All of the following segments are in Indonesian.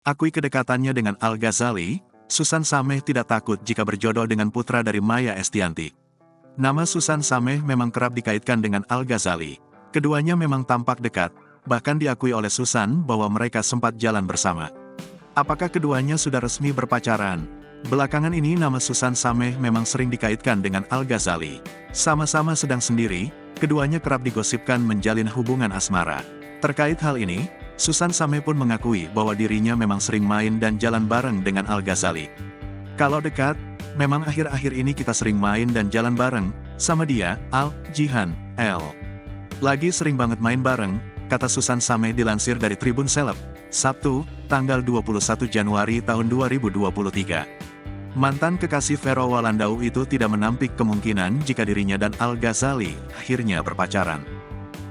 Akui kedekatannya dengan Al-Ghazali, Susan Sameh tidak takut jika berjodoh dengan putra dari Maya Estianty. Nama Susan Sameh memang kerap dikaitkan dengan Al-Ghazali. Keduanya memang tampak dekat, bahkan diakui oleh Susan bahwa mereka sempat jalan bersama. Apakah keduanya sudah resmi berpacaran? Belakangan ini nama Susan Sameh memang sering dikaitkan dengan Al-Ghazali. Sama-sama sedang sendiri, keduanya kerap digosipkan menjalin hubungan asmara. Terkait hal ini, Susan Sameh pun mengakui bahwa dirinya memang sering main dan jalan bareng dengan Al-Ghazali. Kalau dekat, memang akhir-akhir ini kita sering main dan jalan bareng, sama dia, Al-Jihan, L. Lagi sering banget main bareng, kata Susan Sameh dilansir dari Tribun Seleb, Sabtu, tanggal 21 Januari tahun 2023. Mantan kekasih Vero Walandau itu tidak menampik kemungkinan jika dirinya dan Al-Ghazali akhirnya berpacaran.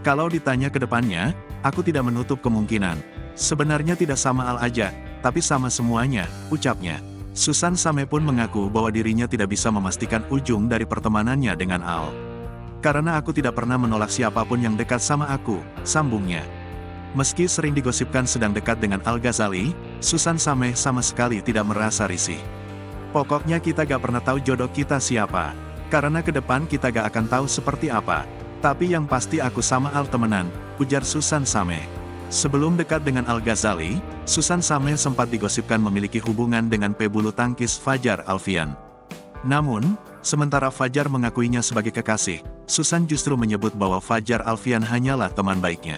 Kalau ditanya ke depannya, aku tidak menutup kemungkinan. Sebenarnya tidak sama Al aja, tapi sama semuanya, ucapnya. Susan Sameh pun mengaku bahwa dirinya tidak bisa memastikan ujung dari pertemanannya dengan Al. Karena aku tidak pernah menolak siapapun yang dekat sama aku, sambungnya. Meski sering digosipkan sedang dekat dengan Al-Ghazali, Susan Sameh sama sekali tidak merasa risih. Pokoknya kita gak pernah tahu jodoh kita siapa. Karena ke depan kita gak akan tahu seperti apa. Tapi yang pasti aku sama Al temenan, ujar Susan Sameh. Sebelum dekat dengan Al-Ghazali, Susan Sameh sempat digosipkan memiliki hubungan dengan pebulu tangkis Fajar Alfian. Namun, sementara Fajar mengakuinya sebagai kekasih, Susan justru menyebut bahwa Fajar Alfian hanyalah teman baiknya.